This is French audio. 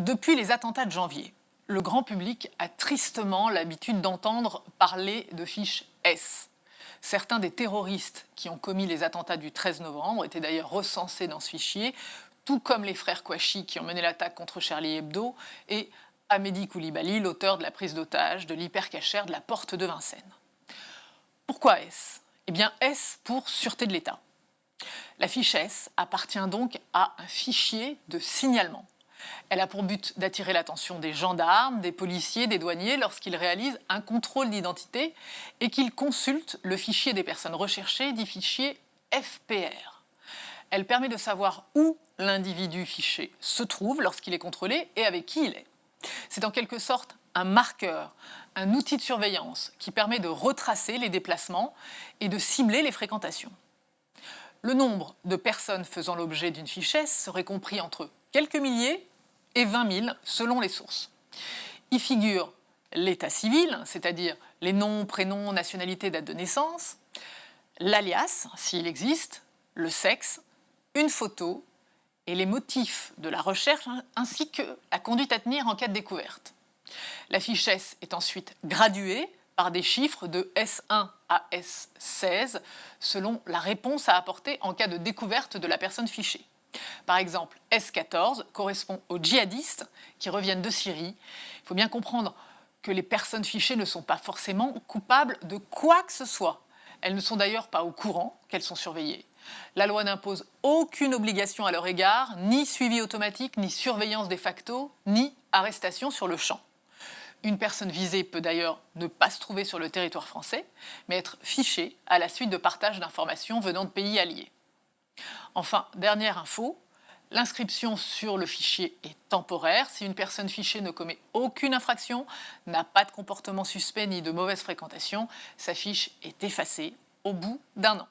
Depuis les attentats de janvier, le grand public a tristement l'habitude d'entendre parler de fiches S. Certains des terroristes qui ont commis les attentats du 13 novembre étaient d'ailleurs recensés dans ce fichier, tout comme les frères Kouachi qui ont mené l'attaque contre Charlie Hebdo et Amédi Koulibaly, l'auteur de la prise d'otage de l'hypercachère de la porte de Vincennes. Pourquoi S ? Eh bien S pour sûreté de l'État. La fiche S appartient donc à un fichier de signalement. Elle a pour but d'attirer l'attention des gendarmes, des policiers, des douaniers lorsqu'ils réalisent un contrôle d'identité et qu'ils consultent le fichier des personnes recherchées, dit fichier FPR. Elle permet de savoir où l'individu fiché se trouve lorsqu'il est contrôlé et avec qui il est. C'est en quelque sorte un marqueur, un outil de surveillance qui permet de retracer les déplacements et de cibler les fréquentations. Le nombre de personnes faisant l'objet d'une fiche S serait compris entre quelques milliers et 20 000 selon les sources. Y figure l'état civil, c'est-à-dire les noms, prénoms, nationalité, date de naissance, l'alias, s'il existe, le sexe, une photo et les motifs de la recherche ainsi que la conduite à tenir en cas de découverte. La fiche S est ensuite graduée par des chiffres de S1 à S16 selon la réponse à apporter en cas de découverte de la personne fichée. Par exemple, S14 correspond aux djihadistes qui reviennent de Syrie. Il faut bien comprendre que les personnes fichées ne sont pas forcément coupables de quoi que ce soit. Elles ne sont d'ailleurs pas au courant qu'elles sont surveillées. La loi n'impose aucune obligation à leur égard, ni suivi automatique, ni surveillance de facto, ni arrestation sur le champ. Une personne visée peut d'ailleurs ne pas se trouver sur le territoire français, mais être fichée à la suite de partage d'informations venant de pays alliés. Enfin, dernière info, l'inscription sur le fichier est temporaire. Si une personne fichée ne commet aucune infraction, n'a pas de comportement suspect ni de mauvaise fréquentation, sa fiche est effacée au bout d'1 an.